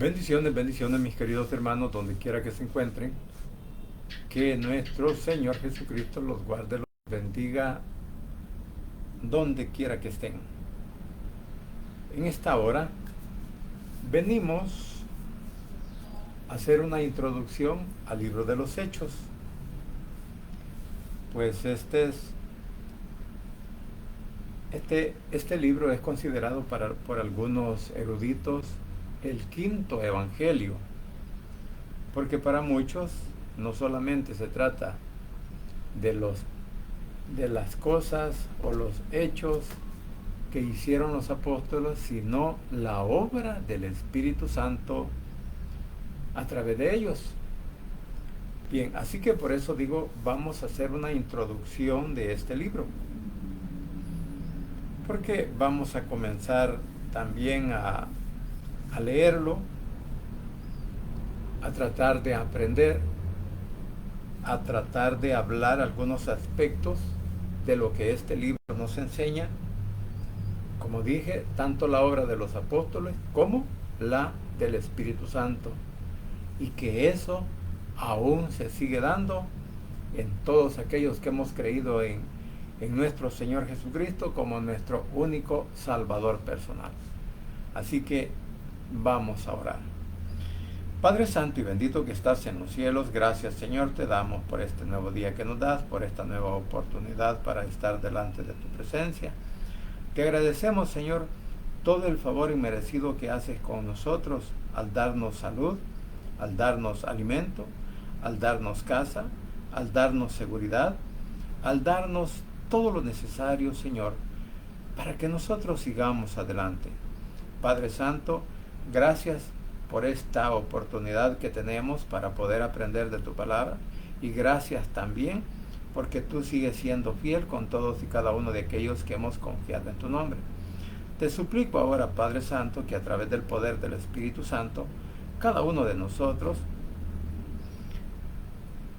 Bendiciones, bendiciones mis queridos hermanos, donde quiera que se encuentren. Que nuestro Señor Jesucristo los guarde, los bendiga, donde quiera que estén. En esta hora venimos a hacer una introducción al libro de los Hechos. Pues este libro es considerado por algunos eruditos el quinto evangelio, porque para muchos no solamente se trata de las cosas o los hechos que hicieron los apóstoles, sino la obra del Espíritu Santo a través de ellos. Bien, así que por eso digo, vamos a hacer una introducción de este libro, porque vamos a comenzar también a leerlo, a tratar de aprender, a tratar de hablar algunos aspectos de lo que este libro nos enseña. Como dije, tanto la obra de los apóstoles como la del Espíritu Santo, y que eso aún se sigue dando en todos aquellos que hemos creído en nuestro Señor Jesucristo como nuestro único Salvador personal. Así que vamos a orar. Padre Santo y bendito que estás en los cielos, gracias Señor te damos por este nuevo día que nos das, por esta nueva oportunidad para estar delante de tu presencia. Te agradecemos Señor todo el favor inmerecido que haces con nosotros al darnos salud, al darnos alimento, al darnos casa, al darnos seguridad, al darnos todo lo necesario Señor para que nosotros sigamos adelante. Padre Santo, gracias por esta oportunidad que tenemos para poder aprender de tu palabra, y gracias también porque tú sigues siendo fiel con todos y cada uno de aquellos que hemos confiado en tu nombre. Te suplico ahora, Padre Santo, que a través del poder del Espíritu Santo, cada uno de nosotros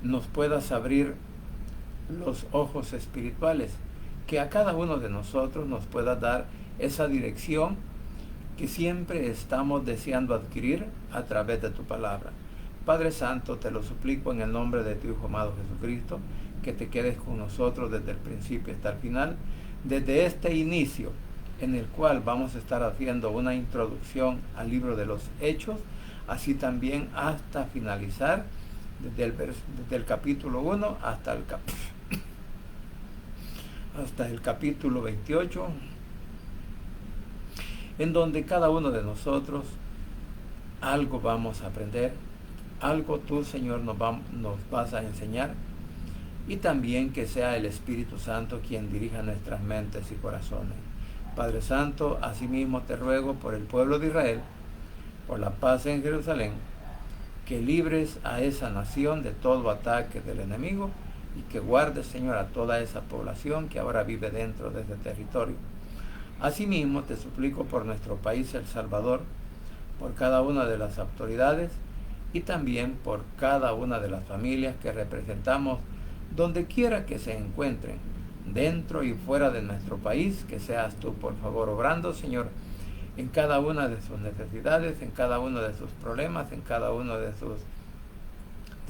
nos puedas abrir los ojos espirituales, que a cada uno de nosotros nos pueda dar esa dirección que siempre estamos deseando adquirir a través de tu palabra. Padre Santo, te lo suplico en el nombre de tu Hijo amado Jesucristo, que te quedes con nosotros desde el principio hasta el final, desde este inicio en el cual vamos a estar haciendo una introducción al libro de los Hechos, así también hasta finalizar desde el capítulo 1 hasta el capítulo 28, en donde cada uno de nosotros algo vamos a aprender, algo tú Señor nos vas a enseñar, y también que sea el Espíritu Santo quien dirija nuestras mentes y corazones. Padre Santo, asimismo te ruego por el pueblo de Israel, por la paz en Jerusalén, que libres a esa nación de todo ataque del enemigo, y que guardes Señor a toda esa población que ahora vive dentro de ese territorio. Asimismo te suplico por nuestro país El Salvador, por cada una de las autoridades y también por cada una de las familias que representamos donde quiera que se encuentren, dentro y fuera de nuestro país, que seas tú por favor obrando Señor en cada una de sus necesidades, en cada uno de sus problemas, en cada uno de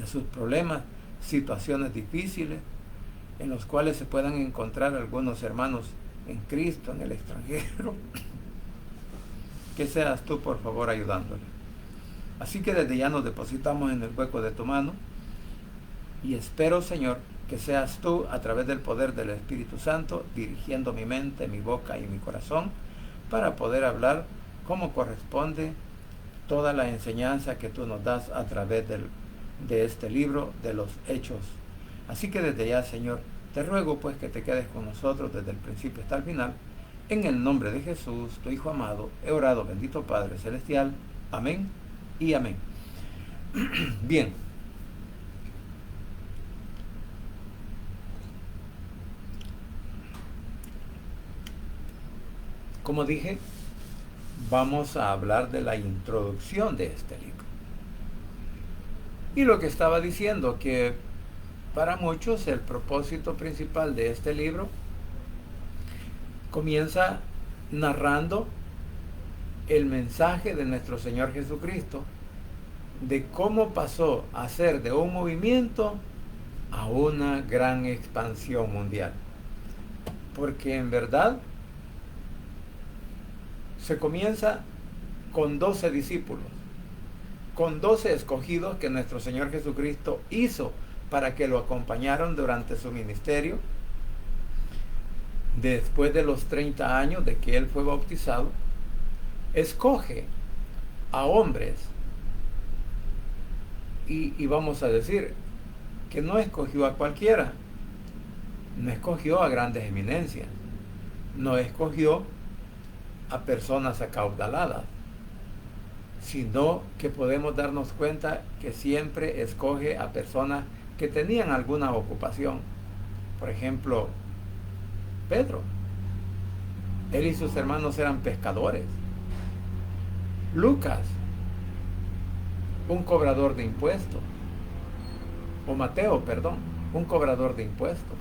sus problemas, situaciones difíciles en los cuales se puedan encontrar algunos hermanos en Cristo, en el extranjero, que seas tú por favor ayudándole. Así que desde ya nos depositamos en el hueco de tu mano, y espero Señor que seas tú a través del poder del Espíritu Santo dirigiendo mi mente, mi boca y mi corazón para poder hablar como corresponde toda la enseñanza que tú nos das a través de este libro de los Hechos. Así que desde ya Señor te ruego pues que te quedes con nosotros desde el principio hasta el final. En el nombre de Jesús, tu Hijo amado, he orado, bendito Padre Celestial. Amén y amén. Bien. Como dije, vamos a hablar de la introducción de este libro. Y lo que estaba diciendo, que para muchos el propósito principal de este libro comienza narrando el mensaje de nuestro Señor Jesucristo, de cómo pasó a ser de un movimiento a una gran expansión mundial. Porque en verdad se comienza con 12 discípulos, con 12 escogidos que nuestro Señor Jesucristo hizo para que lo acompañaran durante su ministerio. Después de los 30 años de que Él fue bautizado, escoge a hombres, y vamos a decir que no escogió a cualquiera, no escogió a grandes eminencias, no escogió a personas acaudaladas, sino que podemos darnos cuenta que siempre escoge a personas que tenían alguna ocupación. Por ejemplo, Pedro, él y sus hermanos eran pescadores. Lucas, un cobrador de impuestos. O Mateo, perdón, un cobrador de impuestos.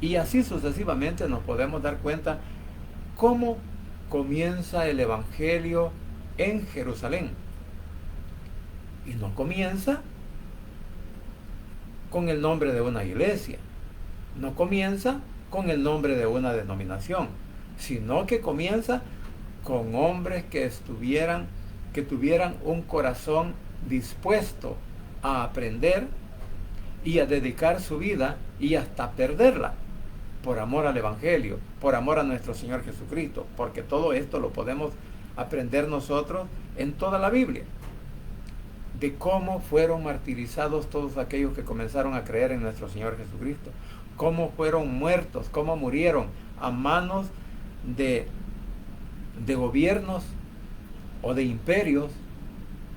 Y así sucesivamente nos podemos dar cuenta cómo comienza el Evangelio en Jerusalén. Y no comienza con el nombre de una iglesia, no comienza con el nombre de una denominación, sino que comienza con hombres que tuvieran un corazón dispuesto a aprender y a dedicar su vida y hasta perderla por amor al Evangelio, por amor a nuestro Señor Jesucristo, porque todo esto lo podemos aprender nosotros en toda la Biblia, de cómo fueron martirizados todos aquellos que comenzaron a creer en nuestro Señor Jesucristo, cómo fueron muertos, cómo murieron a manos de gobiernos o de imperios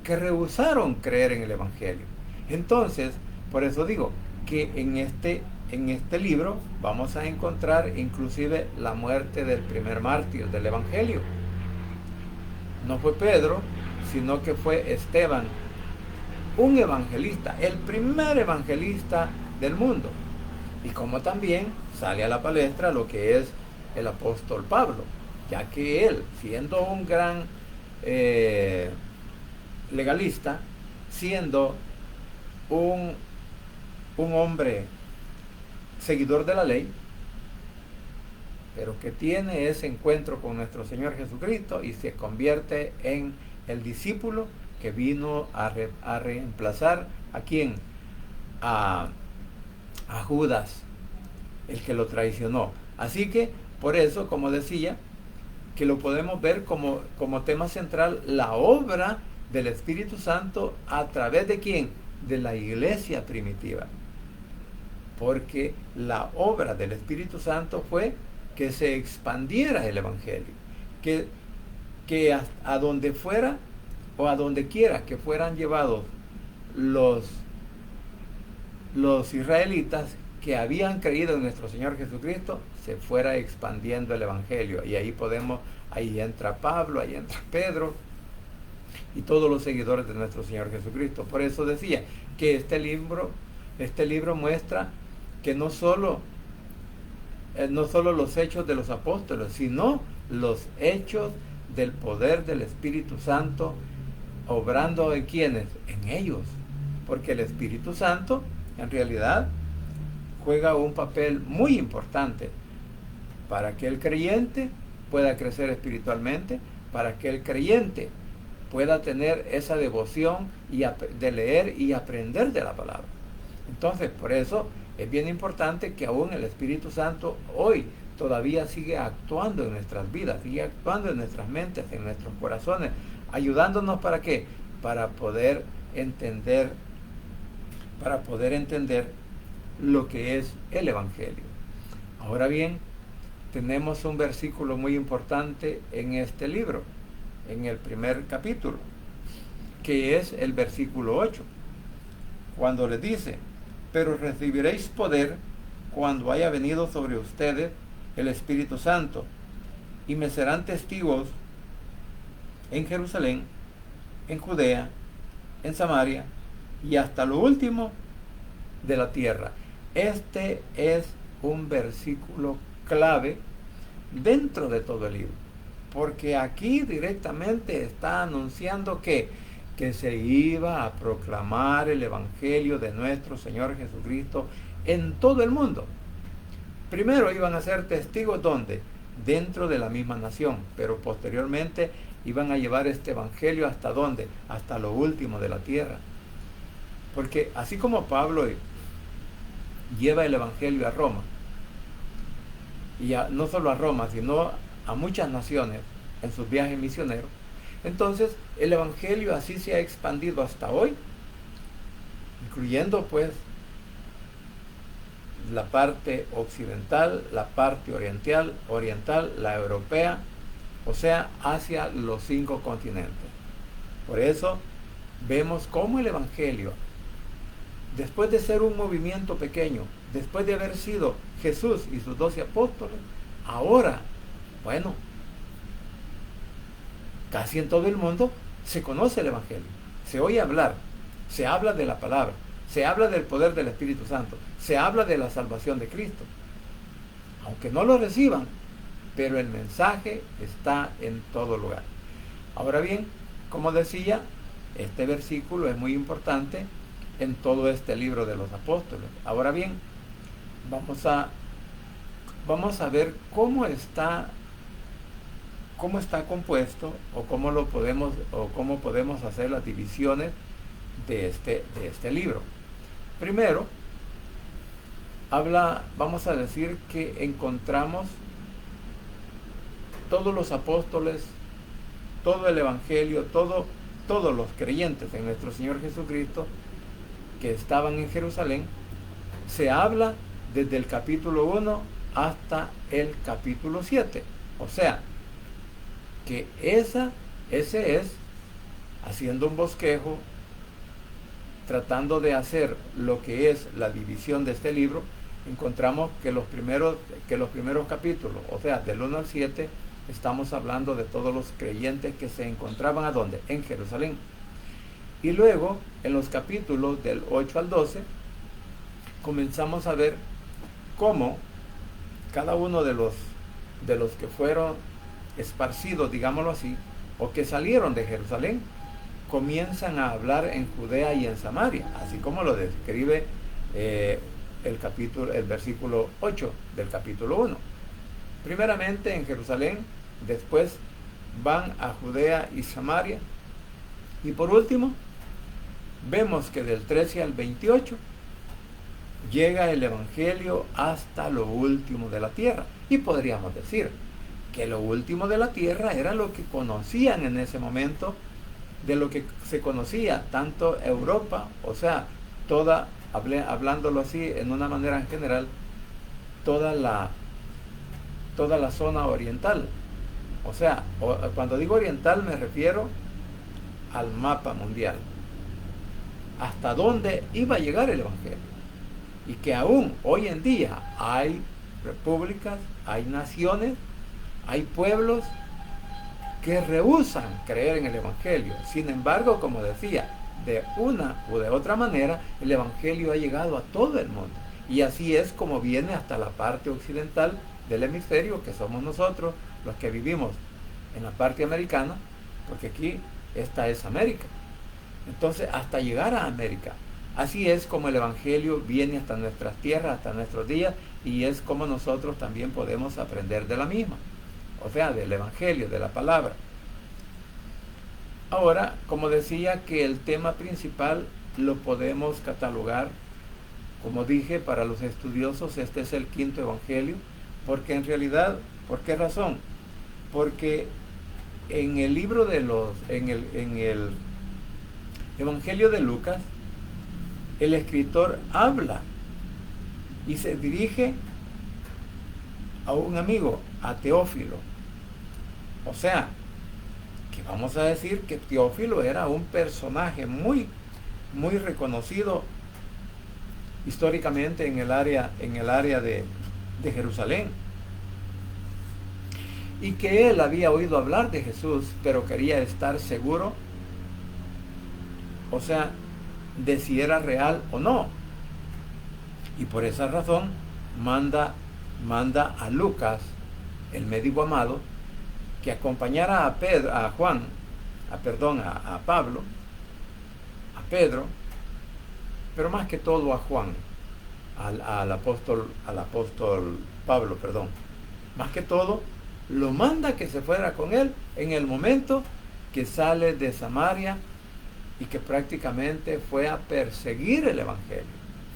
que rehusaron creer en el Evangelio. Entonces, por eso digo que en este libro vamos a encontrar inclusive la muerte del primer mártir del Evangelio. No fue Pedro, sino que fue Esteban, un evangelista, el primer evangelista del mundo. Y como también sale a la palestra lo que es el apóstol Pablo, ya que él, siendo un gran legalista, siendo un hombre seguidor de la ley, pero que tiene ese encuentro con nuestro Señor Jesucristo y se convierte en el discípulo que vino a reemplazar ¿a quién? A Judas, el que lo traicionó. Así que por eso, como decía, que lo podemos ver como tema central la obra del Espíritu Santo a través de ¿quién? De la iglesia primitiva. Porque la obra del Espíritu Santo fue que se expandiera el Evangelio, que a donde fuera o a donde quiera que fueran llevados los israelitas que habían creído en nuestro Señor Jesucristo, se fuera expandiendo el Evangelio. Y ahí entra Pablo, ahí entra Pedro y todos los seguidores de nuestro Señor Jesucristo. Por eso decía que este libro muestra que no solo los hechos de los apóstoles, sino los hechos del poder del Espíritu Santo obrando en quienes, en ellos, porque el Espíritu Santo en realidad juega un papel muy importante para que el creyente pueda crecer espiritualmente, para que el creyente pueda tener esa devoción de leer y aprender de la palabra. Entonces, por eso es bien importante que aún el Espíritu Santo hoy todavía sigue actuando en nuestras vidas, sigue actuando en nuestras mentes, en nuestros corazones, ayudándonos ¿para qué? Para poder entender lo que es el Evangelio. Ahora bien, tenemos un versículo muy importante en este libro, en el primer capítulo, que es el versículo 8, cuando les dice: pero recibiréis poder cuando haya venido sobre ustedes el Espíritu Santo, y me serán testigos en Jerusalén, en Judea, en Samaria y hasta lo último de la tierra. Este es un versículo clave dentro de todo el libro, porque aquí directamente está anunciando que se iba a proclamar el Evangelio de nuestro Señor Jesucristo en todo el mundo. Primero iban a ser testigos, ¿dónde? Dentro de la misma nación, pero posteriormente iban a llevar este Evangelio ¿hasta dónde? Hasta lo último de la tierra. Porque así como Pablo lleva el Evangelio a Roma, y no solo a Roma, sino a muchas naciones en sus viajes misioneros, entonces el Evangelio así se ha expandido hasta hoy, incluyendo pues la parte occidental, la parte oriental, la europea, o sea, hacia los 5 continentes. Por eso vemos cómo el Evangelio, después de ser un movimiento pequeño, después de haber sido Jesús y sus 12 apóstoles, ahora, bueno, casi en todo el mundo se conoce el Evangelio, se oye hablar, se habla de la palabra, se habla del poder del Espíritu Santo, se habla de la salvación de Cristo. Aunque no lo reciban, pero el mensaje está en todo lugar. Ahora bien, como decía, este versículo es muy importante en todo este libro de los apóstoles. Ahora bien, vamos a ver cómo está compuesto o cómo podemos hacer las divisiones de este libro. Primero, vamos a decir que encontramos todos los apóstoles, todo el Evangelio, todos los creyentes en nuestro Señor Jesucristo que estaban en Jerusalén. Se habla desde el capítulo 1 hasta el capítulo 7. O sea, que ese es, haciendo un bosquejo, tratando de hacer lo que es la división de este libro, encontramos que los primeros capítulos, o sea, del 1 al 7, estamos hablando de todos los creyentes que se encontraban ¿a dónde? En Jerusalén. Y luego, en los capítulos del 8 al 12, comenzamos a ver cómo cada uno de los que fueron esparcidos, digámoslo así, o que salieron de Jerusalén, comienzan a hablar en Judea y en Samaria, así como lo describe el versículo 8 del capítulo 1. Primeramente en Jerusalén, después van a Judea y Samaria, y por último vemos que del 13 al 28 llega el Evangelio hasta lo último de la tierra. Y podríamos decir que lo último de la tierra era lo que conocían en ese momento, de lo que se conocía tanto Europa, o sea, hablándolo así en una manera en general, toda la zona oriental. O sea, cuando digo oriental me refiero al mapa mundial, hasta dónde iba a llegar el Evangelio, y que aún hoy en día hay repúblicas, hay naciones, hay pueblos que rehúsan creer en el Evangelio. Sin embargo, como decía, de una u de otra manera, el Evangelio ha llegado a todo el mundo. Y así es como viene hasta la parte occidental del hemisferio, que somos nosotros, los que vivimos en la parte americana, porque aquí esta es América. Entonces, hasta llegar a América. Así es como el Evangelio viene hasta nuestras tierras, hasta nuestros días, y es como nosotros también podemos aprender de la misma. O sea, del Evangelio, de la palabra. Ahora, como decía, que el tema principal lo podemos catalogar, como dije, para los estudiosos, este es el quinto Evangelio, porque en realidad, ¿por qué razón? Porque en el libro en el Evangelio de Lucas, el escritor habla y se dirige a un amigo, a Teófilo. O sea, que vamos a decir que Teófilo era un personaje muy, muy reconocido históricamente en el área de Jerusalén, y que él había oído hablar de Jesús, pero quería estar seguro, o sea, de si era real o no. Y por esa razón manda a Lucas, el médico amado, que acompañara a Pablo, a Pedro, pero más que todo a Juan, al apóstol Pablo, más que todo, lo manda que se fuera con él en el momento que sale de Samaria y que prácticamente fue a perseguir el evangelio,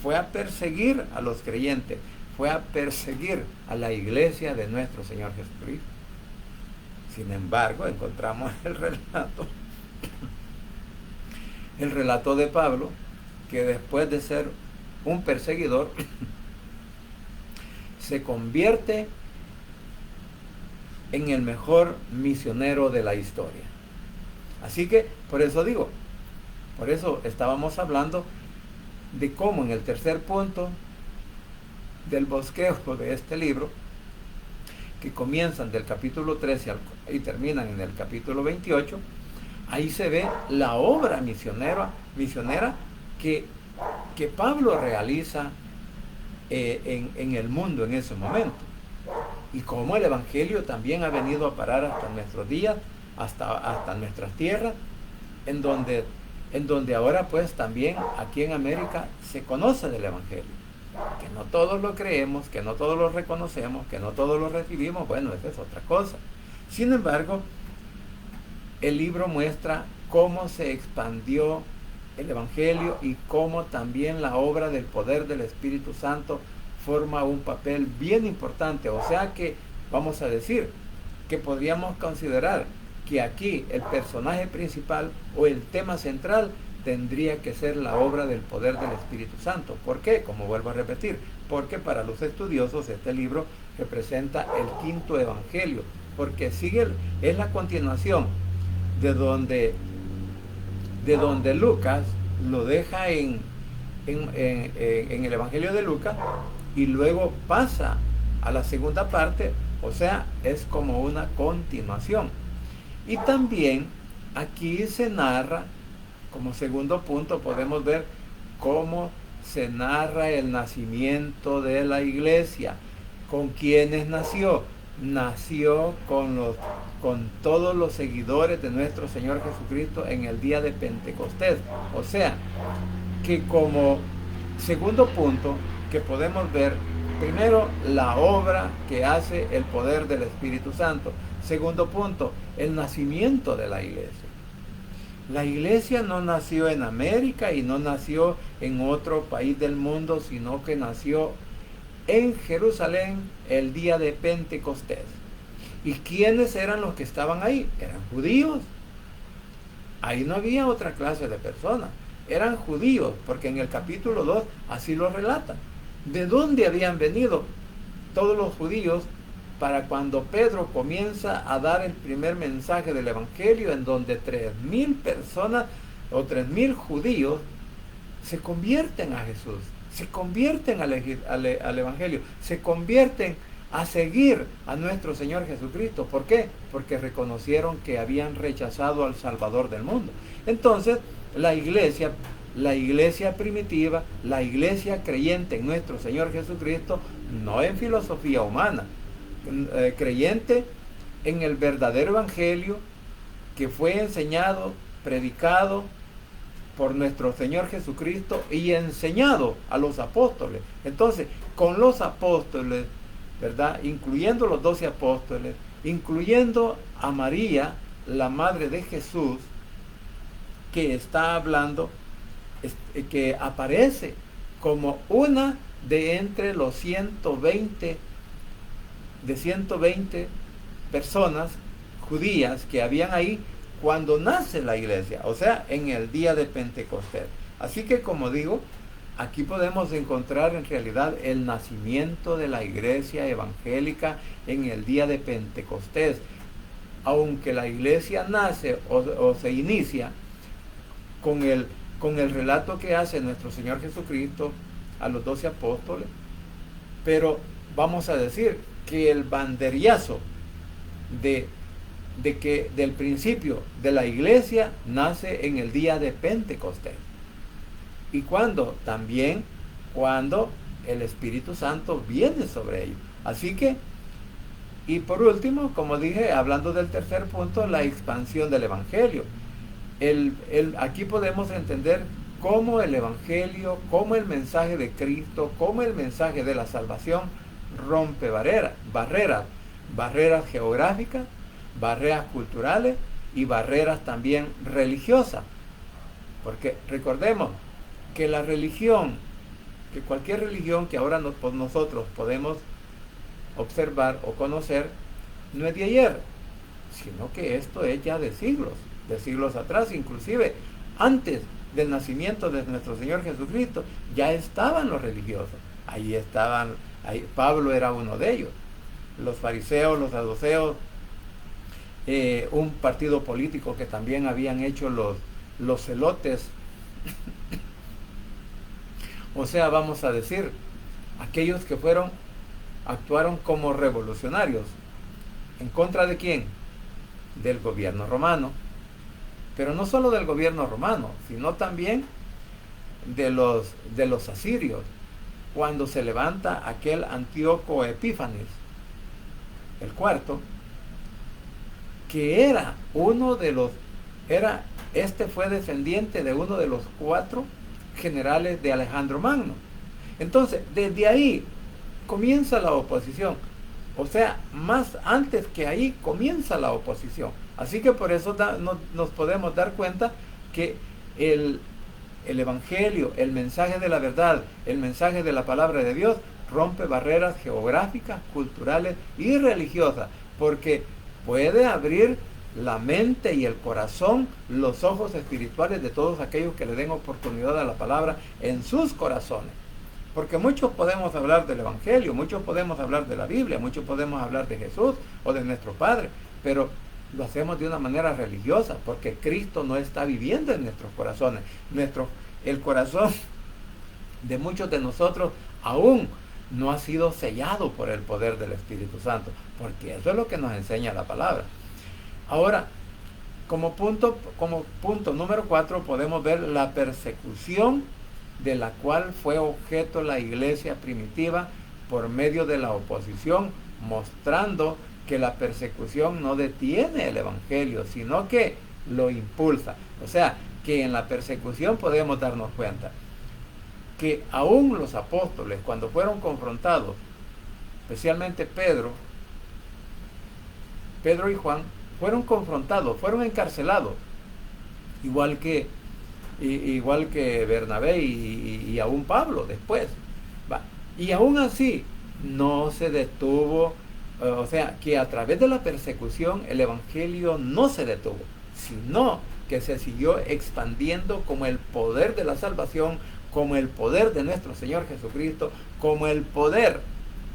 fue a perseguir a los creyentes, fue a perseguir a la iglesia de nuestro Señor Jesucristo. Sin embargo, encontramos el relato de Pablo, que después de ser un perseguidor, se convierte en el mejor misionero de la historia. Así que, por eso estábamos hablando de cómo en el tercer punto del bosquejo de este libro, que comienzan del capítulo 13 y terminan en el capítulo 28, ahí se ve la obra misionera que Pablo realiza en el mundo en ese momento, y cómo el evangelio también ha venido a parar hasta nuestros días, hasta nuestras tierras, en donde ahora pues también aquí en América se conoce del evangelio. Que no todos lo creemos, que no todos lo reconocemos, que no todos lo recibimos, bueno, esa es otra cosa. Sin embargo, el libro muestra cómo se expandió el evangelio y cómo también la obra del poder del Espíritu Santo forma un papel bien importante. O sea que vamos a decir que podríamos considerar que aquí el personaje principal o el tema central tendría que ser la obra del poder del Espíritu Santo. ¿Por qué? Como vuelvo a repetir, porque para los estudiosos este libro representa el quinto evangelio, porque es la continuación de donde Lucas lo deja en el evangelio de Lucas y luego pasa a la segunda parte, o sea, es como una continuación. Y también aquí se narra, como segundo punto, podemos ver cómo se narra el nacimiento de la iglesia. ¿Con quiénes nació? Nació con todos los seguidores de nuestro Señor Jesucristo en el día de Pentecostés. O sea, que como segundo punto que podemos ver, primero, la obra que hace el poder del Espíritu Santo. Segundo punto, el nacimiento de la iglesia. La iglesia no nació en América y no nació en otro país del mundo, sino que nació en Jerusalén el día de Pentecostés. ¿Y quiénes eran los que estaban ahí? Eran judíos. Ahí no había otra clase de personas. Eran judíos, porque en el capítulo 2 así lo relata. ¿De dónde habían venido todos los judíos para cuando Pedro comienza a dar el primer mensaje del evangelio, en donde 3,000 personas o 3,000 judíos se convierten a Jesús, se convierten al evangelio, se convierten a seguir a nuestro Señor Jesucristo? ¿Por qué? Porque reconocieron que habían rechazado al Salvador del mundo. Entonces, la iglesia primitiva, la iglesia creyente en nuestro Señor Jesucristo, no en filosofía humana, creyente en el verdadero evangelio que fue enseñado, predicado por nuestro Señor Jesucristo y enseñado a los apóstoles. Entonces, con los apóstoles, ¿verdad? Incluyendo los 12 apóstoles, incluyendo a María, la madre de Jesús, que está hablando, que aparece como una de entre los 120 personas judías que habían ahí cuando nace la iglesia, o sea, en el día de Pentecostés. Así que, como digo, aquí podemos encontrar en realidad el nacimiento de la iglesia evangélica en el día de Pentecostés. Aunque la iglesia nace o se inicia con el relato que hace nuestro Señor Jesucristo a los 12 apóstoles, pero vamos a decir que el banderillazo del principio de la iglesia nace en el día de Pentecostés. ¿Y cuándo? También cuando el Espíritu Santo viene sobre ellos. Así que Y por último, como dije, hablando del tercer punto, la expansión del Evangelio. Aquí podemos entender cómo el Evangelio, cómo el mensaje de Cristo, cómo el mensaje de la salvación rompe barreras geográficas, barreras culturales y barreras también religiosas. Porque recordemos que la religión, que cualquier religión que ahora nosotros podemos observar o conocer, no es de ayer, sino que esto es ya de siglos atrás, inclusive antes del nacimiento de nuestro Señor Jesucristo, ya estaban los religiosos. Ahí Pablo era uno de ellos. Los fariseos, los saduceos, un partido político que también habían hecho los celotes. O sea, vamos a decir, aquellos que actuaron como revolucionarios. ¿En contra de quién? Del gobierno romano. Pero no solo del gobierno romano, sino también de los asirios, cuando se levanta aquel Antíoco Epífanes, el cuarto, que fue descendiente de uno de los 4 generales de Alejandro Magno. Entonces, desde ahí comienza la oposición. O sea, más antes que ahí comienza la oposición. Así que por eso nos podemos dar cuenta que el Evangelio, el mensaje de la verdad, el mensaje de la palabra de Dios, rompe barreras geográficas, culturales y religiosas, porque puede abrir la mente y el corazón, los ojos espirituales de todos aquellos que le den oportunidad a la palabra en sus corazones. Porque muchos podemos hablar del Evangelio, muchos podemos hablar de la Biblia, muchos podemos hablar de Jesús o de nuestro Padre, pero lo hacemos de una manera religiosa, porque Cristo no está viviendo en nuestros corazones. El corazón de muchos de nosotros aún no ha sido sellado por el poder del Espíritu Santo, porque eso es lo que nos enseña la palabra. Ahora, como punto número 4, podemos ver la persecución de la cual fue objeto la iglesia primitiva por medio de la oposición, mostrando que la persecución no detiene el Evangelio, sino que lo impulsa. O sea, que en la persecución podemos darnos cuenta que aún los apóstoles, cuando fueron confrontados, especialmente Pedro y Juan, fueron confrontados, fueron encarcelados, igual que Bernabé y aún Pablo después. Y aún así no se detuvo, o sea, que a través de la persecución el Evangelio no se detuvo, sino que se siguió expandiendo como el poder de la salvación, como el poder de nuestro Señor Jesucristo, como el poder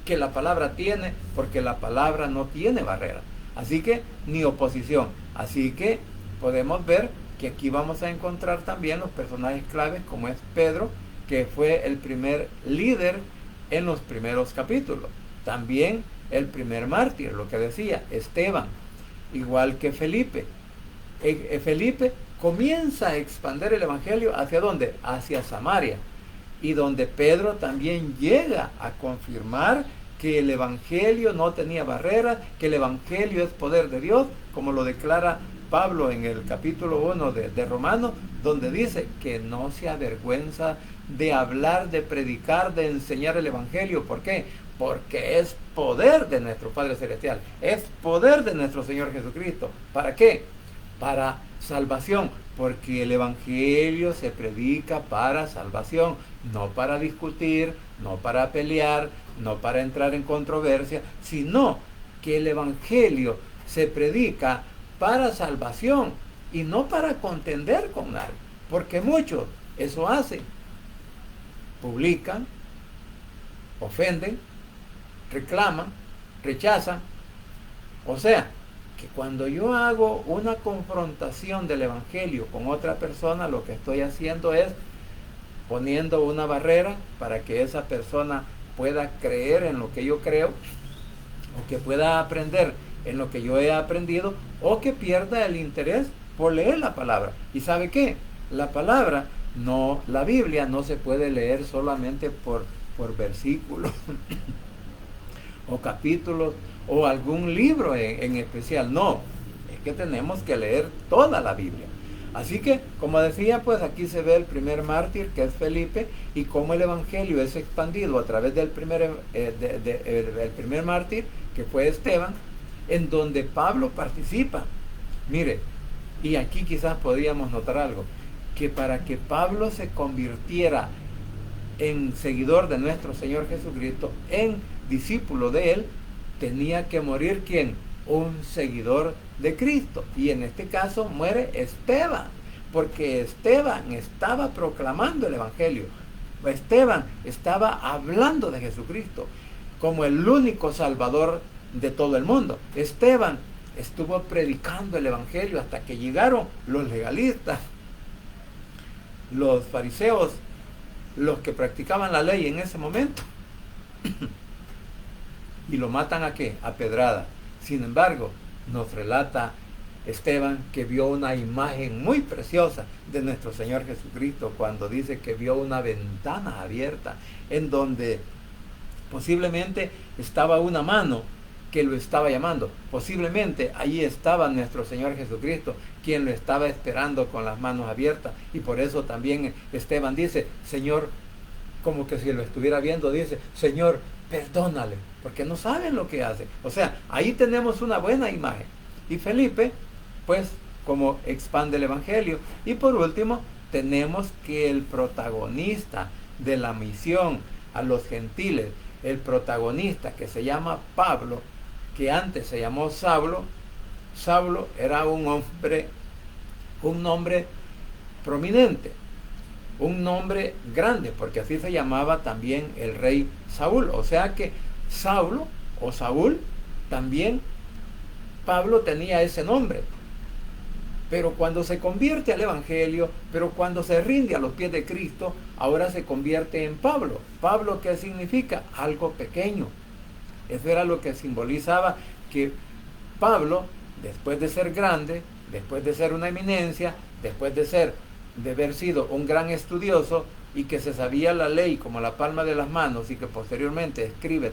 que la palabra tiene, porque la palabra no tiene barrera. Así que, ni oposición. Así que podemos ver que aquí vamos a encontrar también los personajes claves, como es Pedro, que fue el primer líder en los primeros capítulos. También el primer mártir, lo que decía Esteban, igual que Felipe. Felipe comienza a expandir el Evangelio, ¿hacia dónde? Hacia Samaria. Y donde Pedro también llega a confirmar que el Evangelio no tenía barreras, que el Evangelio es poder de Dios, como lo declara Pablo en el capítulo 1 de Romanos, donde dice que no se avergüenza de hablar, de predicar, de enseñar el Evangelio. ¿Por qué? Porque es poder de nuestro Padre Celestial, es poder de nuestro Señor Jesucristo. ¿Para qué? Para salvación, porque el Evangelio se predica para salvación, no para discutir, no para pelear, no para entrar en controversia, sino que el Evangelio se predica para salvación y no para contender con nadie, porque muchos eso hacen, publican, ofenden, reclaman, rechazan. O sea, que cuando yo hago una confrontación del Evangelio con otra persona, lo que estoy haciendo es poniendo una barrera para que esa persona pueda creer en lo que yo creo, o que pueda aprender en lo que yo he aprendido, o que pierda el interés por leer la palabra. ¿Y sabe qué? La Biblia no se puede leer solamente por versículos o capítulos o algún libro en especial. No, es que tenemos que leer toda la Biblia. Así que, como decía, pues aquí se ve el primer mártir, que es Felipe, y cómo el evangelio es expandido a través del primer mártir, que fue Esteban, en donde Pablo participa. Mire, y aquí quizás podríamos notar algo, que para que Pablo se convirtiera en seguidor de nuestro Señor Jesucristo, en discípulo de él, tenía que morir ¿quién? Un seguidor de Cristo. Y en este caso muere Esteban, porque Esteban estaba proclamando el evangelio. Esteban estaba hablando de Jesucristo como el único salvador de todo el mundo. Esteban estuvo predicando el evangelio hasta que llegaron los legalistas, los fariseos, los que practicaban la ley en ese momento, y lo matan ¿a qué? A pedrada. Sin embargo, nos relata Esteban que vio una imagen muy preciosa de nuestro Señor Jesucristo cuando dice que vio una ventana abierta en donde posiblemente estaba una mano que lo estaba llamando. Posiblemente allí estaba nuestro Señor Jesucristo, quien lo estaba esperando con las manos abiertas. Y por eso también Esteban dice, Señor, como que si lo estuviera viendo, dice, Señor, perdónale, porque no saben lo que hace. O sea, ahí tenemos una buena imagen. Y Felipe, pues, como expande el evangelio. Y por último, tenemos que el protagonista de la misión a los gentiles, el protagonista que se llama Pablo, que antes se llamó Saulo. Saulo era un nombre prominente, un nombre grande, porque así se llamaba también el rey Saúl. O sea que Saulo o Saúl, también Pablo tenía ese nombre. Pero cuando se convierte al evangelio, pero cuando se rinde a los pies de Cristo, ahora se convierte en Pablo. ¿Pablo qué significa? Algo pequeño. Eso era lo que simbolizaba que Pablo, después de ser grande, después de ser una eminencia, después de haber sido un gran estudioso y que se sabía la ley como la palma de las manos y que posteriormente escribe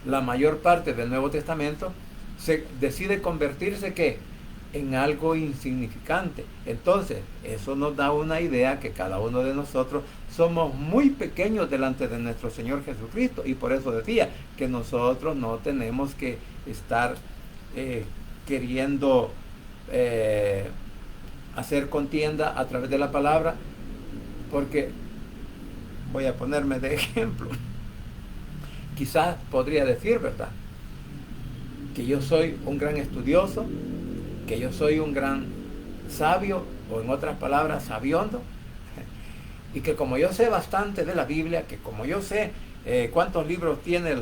la mayor parte del Nuevo Testamento, se decide convertirse ¿qué? En algo insignificante. Entonces, eso nos da una idea que cada uno de nosotros somos muy pequeños delante de nuestro Señor Jesucristo, y por eso decía que nosotros no tenemos que estar queriendo hacer contienda a través de la palabra, porque voy a ponerme de ejemplo. Quizás podría decir, ¿verdad?, que yo soy un gran estudioso, que yo soy un gran sabio, o en otras palabras, sabiondo, y que como yo sé bastante de la Biblia, que como yo sé cuántos libros tiene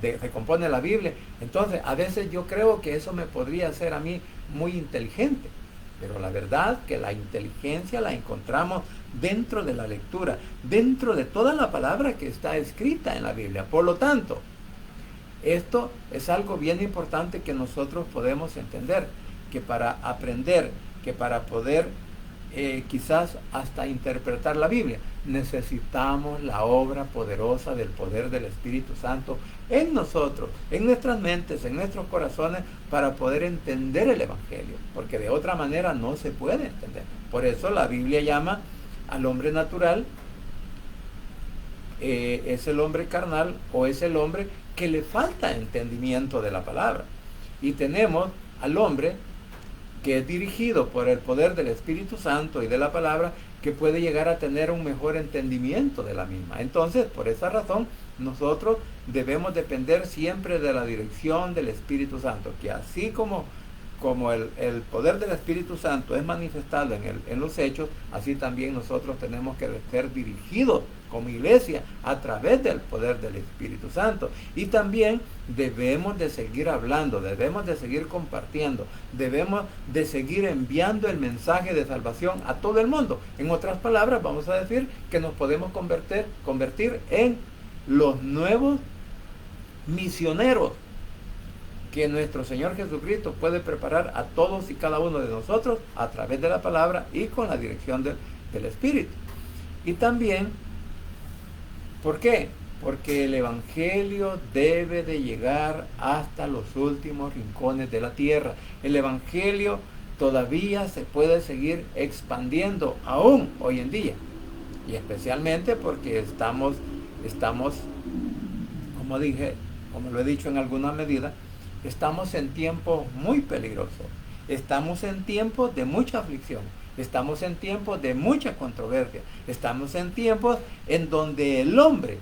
se compone la Biblia, entonces a veces yo creo que eso me podría hacer a mí muy inteligente. Pero la verdad que la inteligencia la encontramos dentro de la lectura, dentro de toda la palabra que está escrita en la Biblia. Por lo tanto, esto es algo bien importante que nosotros podemos entender, que para aprender, que para poder quizás hasta interpretar la Biblia, necesitamos la obra poderosa del poder del Espíritu Santo en nosotros, en nuestras mentes, en nuestros corazones, para poder entender el Evangelio, porque de otra manera no se puede entender. Por eso la Biblia llama al hombre natural, es el hombre carnal, o es el hombre que le falta entendimiento de la palabra. Y tenemos al hombre que es dirigido por el poder del Espíritu Santo y de la palabra, que puede llegar a tener un mejor entendimiento de la misma. Entonces, por esa razón, nosotros debemos depender siempre de la dirección del Espíritu Santo, que así como el poder del Espíritu Santo es manifestado en los hechos, así también nosotros tenemos que ser dirigidos como iglesia a través del poder del Espíritu Santo. Y también debemos de seguir hablando, debemos de seguir compartiendo, debemos de seguir enviando el mensaje de salvación a todo el mundo. En otras palabras, vamos a decir que nos podemos convertir en los nuevos misioneros que nuestro Señor Jesucristo puede preparar a todos y cada uno de nosotros a través de la palabra y con la dirección del Espíritu. Y también ¿Por qué? Porque el Evangelio debe de llegar hasta los últimos rincones de la tierra. El Evangelio todavía se puede seguir expandiendo aún hoy en día. Y especialmente porque estamos, como dije, como lo he dicho en alguna medida, estamos en tiempos muy peligrosos. Estamos en tiempos de mucha aflicción. Estamos en tiempos de mucha controversia. Estamos en tiempos en donde el hombre,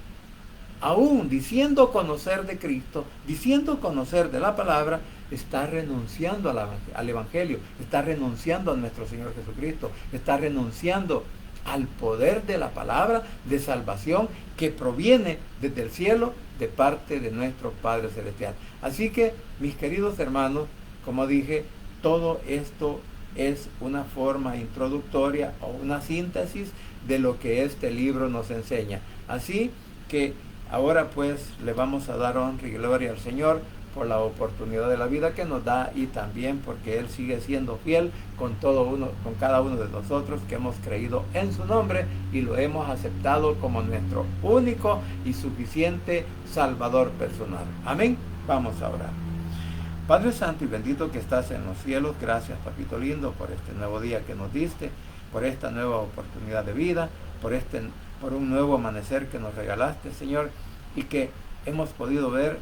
aún diciendo conocer de Cristo, diciendo conocer de la palabra, está renunciando al Evangelio, está renunciando a nuestro Señor Jesucristo, está renunciando al poder de la palabra de salvación que proviene desde el cielo de parte de nuestro Padre Celestial. Así que, mis queridos hermanos, como dije, todo esto es una forma introductoria o una síntesis de lo que este libro nos enseña. Así que ahora pues le vamos a dar honra y gloria al Señor por la oportunidad de la vida que nos da y también porque Él sigue siendo fiel con cada uno de nosotros que hemos creído en su nombre y lo hemos aceptado como nuestro único y suficiente Salvador personal. Amén. Vamos a orar. Padre Santo y bendito que estás en los cielos, gracias, papito lindo, por este nuevo día que nos diste, por esta nueva oportunidad de vida, por un nuevo amanecer que nos regalaste, Señor, y que hemos podido ver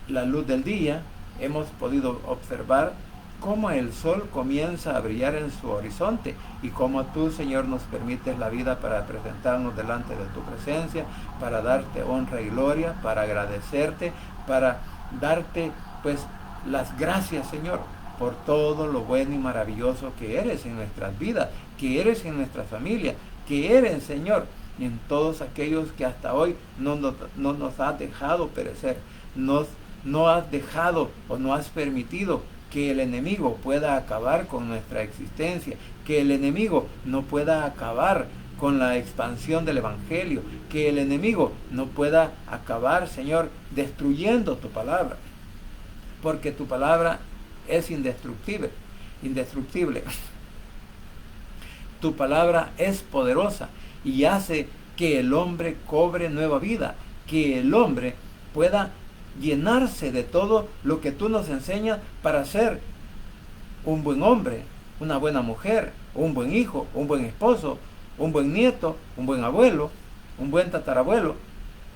la luz del día, hemos podido observar cómo el sol comienza a brillar en su horizonte y cómo tú, Señor, nos permites la vida para presentarnos delante de tu presencia, para darte honra y gloria, para agradecerte, para darte, pues, las gracias, Señor, por todo lo bueno y maravilloso que eres en nuestras vidas, que eres en nuestra familia, que eres, Señor, en todos aquellos que hasta hoy no nos has dejado perecer, no has dejado o no has permitido que el enemigo pueda acabar con nuestra existencia, que el enemigo no pueda acabar con la expansión del Evangelio, que el enemigo no pueda acabar, Señor, destruyendo tu palabra, porque tu palabra es indestructible. Tu palabra es poderosa y hace que el hombre cobre nueva vida, que el hombre pueda llenarse de todo lo que tú nos enseñas para ser un buen hombre, una buena mujer, un buen hijo, un buen esposo, un buen nieto, un buen abuelo, un buen tatarabuelo,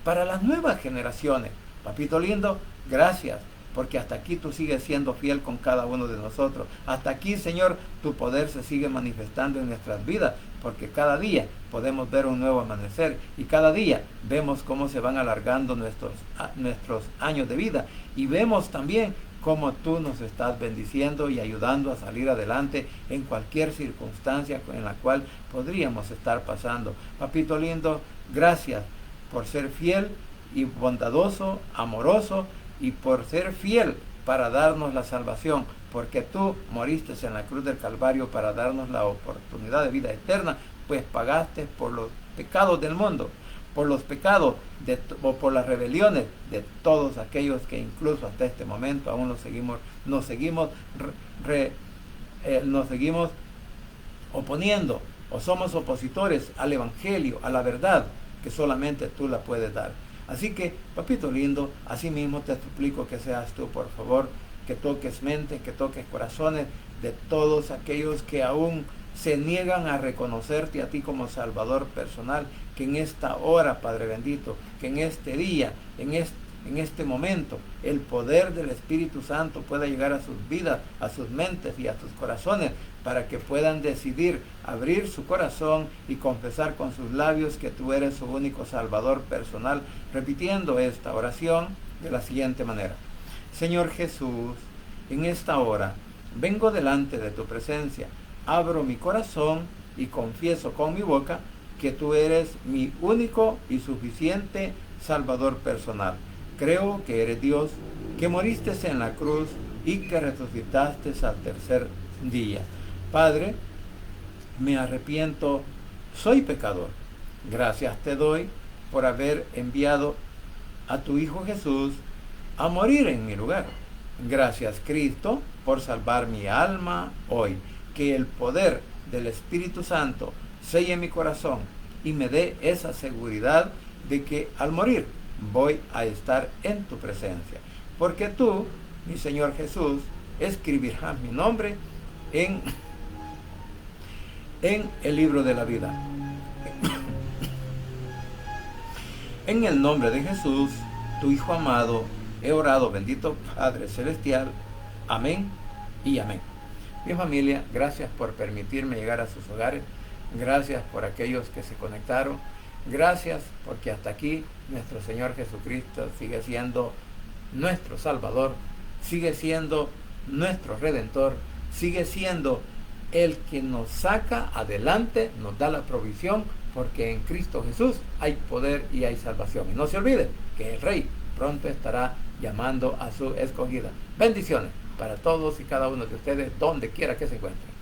para las nuevas generaciones. Papito lindo, gracias, porque hasta aquí tú sigues siendo fiel con cada uno de nosotros. Hasta aquí, Señor, tu poder se sigue manifestando en nuestras vidas, porque cada día podemos ver un nuevo amanecer y cada día vemos cómo se van alargando nuestros años de vida y vemos también cómo tú nos estás bendiciendo y ayudando a salir adelante en cualquier circunstancia en la cual podríamos estar pasando. Papito lindo, gracias por ser fiel y bondadoso, amoroso, y por ser fiel para darnos la salvación, porque tú moriste en la cruz del Calvario para darnos la oportunidad de vida eterna, pues pagaste por los pecados del mundo, por los pecados o por las rebeliones de todos aquellos que incluso hasta este momento aún nos seguimos oponiendo o somos opositores al Evangelio, a la verdad que solamente tú la puedes dar. Así que, papito lindo, así mismo te suplico que seas tú, por favor, que toques mentes, que toques corazones de todos aquellos que aún se niegan a reconocerte a ti como Salvador personal, que en esta hora, Padre bendito, que en este día, en este momento, el poder del Espíritu Santo pueda llegar a sus vidas, a sus mentes y a sus corazones, para que puedan decidir abrir su corazón y confesar con sus labios que tú eres su único Salvador personal, repitiendo esta oración de la siguiente manera. Señor Jesús, en esta hora vengo delante de tu presencia, abro mi corazón y confieso con mi boca que tú eres mi único y suficiente Salvador personal. Creo que eres Dios, que moriste en la cruz y que resucitaste al tercer día. Padre, me arrepiento, soy pecador. Gracias te doy por haber enviado a tu Hijo Jesús a morir en mi lugar. Gracias, Cristo, por salvar mi alma hoy. Que el poder del Espíritu Santo selle mi corazón y me dé esa seguridad de que al morir voy a estar en tu presencia. Porque tú, mi Señor Jesús, escribirás mi nombre en el libro de la vida. En el nombre de Jesús, tu Hijo amado, he orado, bendito Padre Celestial. Amén y amén. Mi familia, gracias por permitirme llegar a sus hogares. Gracias por aquellos que se conectaron. Gracias porque hasta aquí nuestro Señor Jesucristo sigue siendo nuestro Salvador, sigue siendo nuestro Redentor, sigue siendo el que nos saca adelante, nos da la provisión, porque en Cristo Jesús hay poder y hay salvación. Y no se olvide que el Rey pronto estará llamando a su escogida. Bendiciones para todos y cada uno de ustedes, donde quiera que se encuentren.